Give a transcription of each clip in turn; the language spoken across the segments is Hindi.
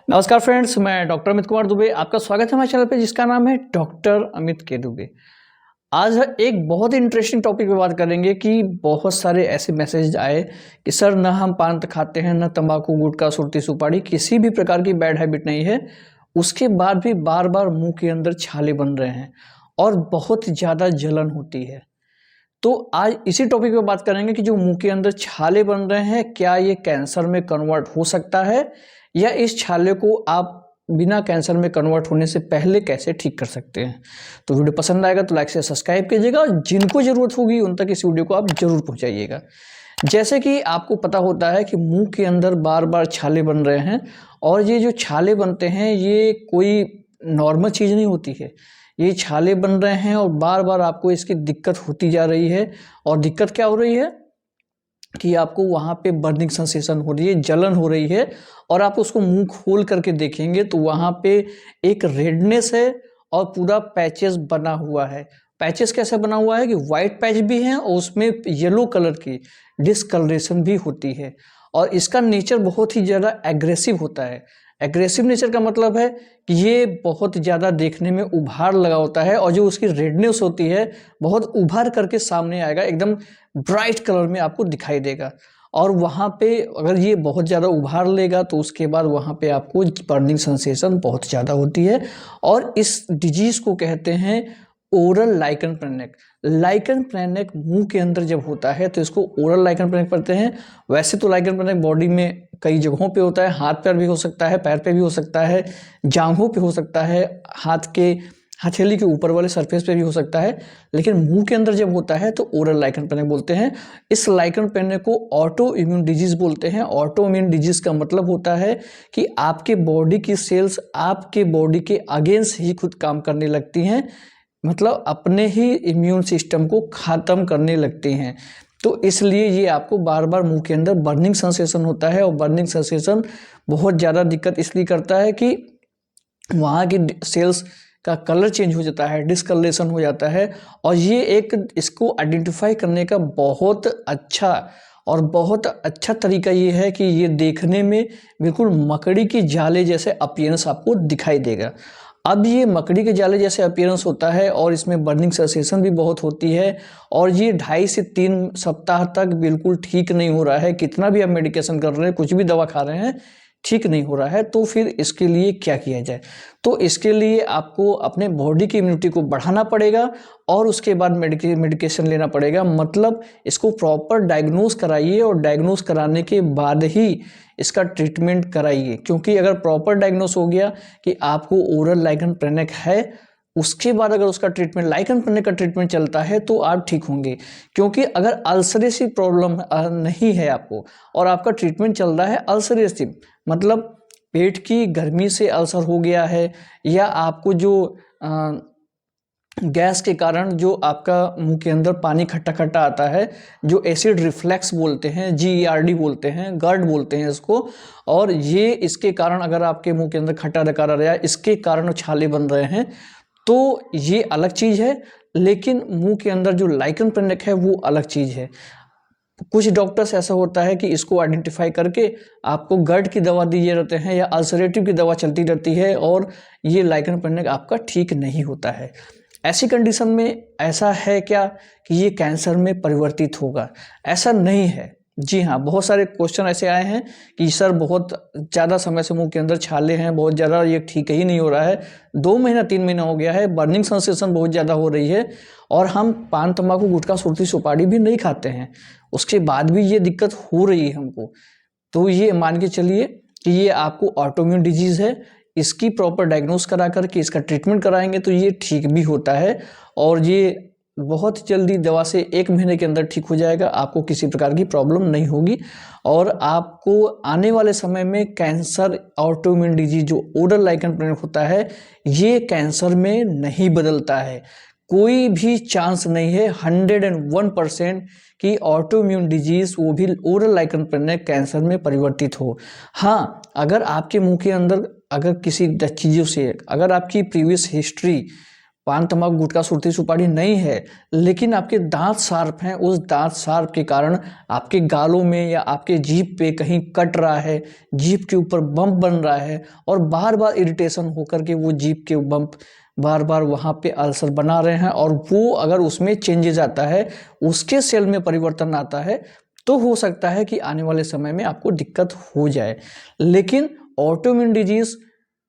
नमस्कार फ्रेंड्स, मैं डॉक्टर अमित कुमार दुबे। आपका स्वागत है हमारे चैनल पे जिसका नाम है डॉक्टर अमित के दुबे। आज एक बहुत ही इंटरेस्टिंग टॉपिक पे बात करेंगे कि बहुत सारे ऐसे मैसेज आए कि सर न हम पान खाते हैं, न तंबाकू, गुटखा, सुरती, सुपारी, किसी भी प्रकार की बैड हैबिट नहीं है, उसके बाद भी बार बार मुंह के अंदर छाले बन रहे हैं और बहुत ज़्यादा जलन होती है। तो आज इसी टॉपिक पे बात करेंगे कि जो मुंह के अंदर छाले बन रहे हैं, क्या ये कैंसर में कन्वर्ट हो सकता है या इस छाले को आप बिना कैंसर में कन्वर्ट होने से पहले कैसे ठीक कर सकते हैं। तो वीडियो पसंद आएगा तो लाइक से सब्सक्राइब कीजिएगा और जिनको ज़रूरत होगी उन तक इस वीडियो को आप जरूर पहुंचाइएगा। जैसे कि आपको पता होता है कि मुंह के अंदर बार बार छाले बन रहे हैं और ये जो छाले बनते हैं ये कोई नॉर्मल चीज़ नहीं होती है। ये छाले बन रहे हैं और बार बार आपको इसकी दिक्कत होती जा रही है। और दिक्कत क्या हो रही है कि आपको वहाँ पे बर्निंग सेंसेशन हो रही है, जलन हो रही है और आप उसको मुंह खोल करके देखेंगे तो वहाँ पे एक रेडनेस है और पूरा पैचेस बना हुआ है। पैचेस कैसे बना हुआ है कि वाइट पैच भी हैं और उसमें येलो कलर की डिस्कलरेशन भी होती है। और इसका नेचर बहुत ही ज़्यादा एग्रेसिव होता है। एग्रेसिव नेचर का मतलब है कि ये बहुत ज़्यादा देखने में उभार लगा होता है और जो उसकी रेडनेस होती है बहुत उभार करके सामने आएगा, एकदम ब्राइट कलर में आपको दिखाई देगा। और वहाँ पे अगर ये बहुत ज़्यादा उभार लेगा तो उसके बाद वहाँ पे आपको बर्निंग सेंसेशन बहुत ज़्यादा होती है और इस डिजीज़ को कहते हैं ओरल लाइकन प्लेनेक। लाइकन प्लेनेक मुंह के अंदर जब होता है तो इसको ओरल लाइकन प्लेनेक पढ़ते हैं। वैसे तो लाइकन प्लेनेक बॉडी में कई जगहों पे होता है, हाथ पैर भी हो सकता है, पैर पे भी हो सकता है, जांघों पे हो सकता है, हाथ के हथेली के ऊपर वाले सरफेस पे भी हो सकता है, लेकिन मुंह के अंदर जब होता है तो ओरल लाइकन प्लेनेक बोलते हैं। इस लाइकन प्लेनेक को ऑटो इम्यून डिजीज बोलते हैं। ऑटो इम्यून डिजीज का मतलब होता है कि आपके बॉडी की सेल्स आपके बॉडी के अगेंस्ट ही खुद काम करने लगती हैं, मतलब अपने ही इम्यून सिस्टम को ख़त्म करने लगते हैं। तो इसलिए ये आपको बार बार मुंह के अंदर बर्निंग सेंसेशन होता है और बर्निंग सेंसेशन बहुत ज़्यादा दिक्कत इसलिए करता है कि वहाँ की सेल्स का कलर चेंज हो जाता है, डिस्कलरेशन हो जाता है। और ये एक इसको आइडेंटिफाई करने का बहुत अच्छा तरीका ये है कि ये देखने में बिल्कुल मकड़ी की जाले जैसे अपीयरेंस आपको दिखाई देगा। अब ये मकड़ी के जाले जैसे अपीयरेंस होता है और इसमें बर्निंग सेंसेशन भी बहुत होती है और ये 2.5 से 3 सप्ताह तक बिल्कुल ठीक नहीं हो रहा है। कितना भी आप मेडिकेशन कर रहे हैं, कुछ भी दवा खा रहे हैं, ठीक नहीं हो रहा है। तो फिर इसके लिए क्या किया जाए? तो इसके लिए आपको अपने बॉडी की इम्यूनिटी को बढ़ाना पड़ेगा और उसके बाद मेडिकेशन लेना पड़ेगा। मतलब इसको प्रॉपर डायग्नोज कराइए और डायग्नोज कराने के बाद ही इसका ट्रीटमेंट कराइए। क्योंकि अगर प्रॉपर डायग्नोज हो गया कि आपको ओरल लाइकन प्लेनेक है, उसके बाद अगर उसका ट्रीटमेंट लाइकन प्लेनेक का ट्रीटमेंट चलता है तो आप ठीक होंगे। क्योंकि अगर अल्सरेटिव प्रॉब्लम नहीं है आपको और आपका ट्रीटमेंट चल रहा है अल्सरेटिव, मतलब पेट की गर्मी से अल्सर हो गया है या आपको जो गैस के कारण जो आपका मुंह के अंदर पानी खट्टा खट्टा आता है, जो एसिड रिफ्लेक्स बोलते हैं, GERD बोलते हैं, GERD बोलते हैं इसको, और ये इसके कारण अगर आपके मुंह के अंदर खट्टा डकार आ रहा है, इसके कारण छाले बन रहे हैं, तो ये अलग चीज़ है। लेकिन मुंह के अंदर जो लाइकन प्लेनेक है वो अलग चीज़ है। कुछ डॉक्टर्स ऐसा होता है कि इसको आइडेंटिफाई करके आपको GERD की दवा दिए रहते हैं या अल्सरेटिव की दवा चलती रहती है और ये लाइकन प्लेनेक आपका ठीक नहीं होता है। ऐसी कंडीशन में ऐसा है क्या कि ये कैंसर में परिवर्तित होगा? ऐसा नहीं है। जी हाँ, बहुत सारे क्वेश्चन ऐसे आए हैं कि सर बहुत ज़्यादा समय से मुंह के अंदर छाले हैं, बहुत ज़्यादा, ये ठीक ही नहीं हो रहा है, 2 महीना 3 महीना हो गया है, बर्निंग सेंसेशन बहुत ज़्यादा हो रही है और हम पान, तंबाकू, गुटखा, सुरती, सुपारी भी नहीं खाते हैं, उसके बाद भी ये दिक्कत हो रही है हमको। तो ये मान के चलिए कि ये आपको ऑटोइम्यून डिजीज़ है। इसकी प्रॉपर डायग्नोस करा करके इसका ट्रीटमेंट कराएंगे तो ये ठीक भी होता है और ये बहुत जल्दी दवा से 1 महीने के अंदर ठीक हो जाएगा। आपको किसी प्रकार की प्रॉब्लम नहीं होगी और आपको आने वाले समय में कैंसर, ऑटोइम्यून डिजीज जो ओरल लाइकन प्लेनेक होता है, ये कैंसर में नहीं बदलता है। कोई भी चांस नहीं है 101% कि ऑटोइम्यून डिजीज वो भी ओरल लाइकन प्लेनेक कैंसर में परिवर्तित हो। हाँ, अगर आपके मुंह के अंदर अगर किसी चीज़ों से अगर आपकी प्रीवियस हिस्ट्री पान तंबाकू गुटखा सुरती सुपारी नहीं है, लेकिन आपके दांत शार्प हैं, उस दांत शार्प के कारण आपके गालों में या आपके जीभ पे कहीं कट रहा है, जीभ के ऊपर बम्प बन रहा है और बार बार इरिटेशन होकर के वो जीभ के बम्प बार बार वहाँ पे अल्सर बना रहे हैं, और वो अगर उसमें चेंजेज आता है, उसके सेल में परिवर्तन आता है, तो हो सकता है कि आने वाले समय में आपको दिक्कत हो जाए। लेकिन autoimmune disease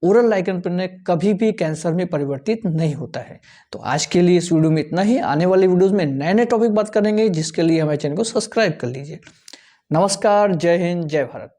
oral lichen planus कभी भी कैंसर में परिवर्तित नहीं होता है। तो आज के लिए इस वीडियो में इतना ही। आने वाले वीडियोस में नए नए टॉपिक बात करेंगे, जिसके लिए हमारे चैनल को सब्सक्राइब कर लीजिए। नमस्कार, जय हिंद, जय भारत।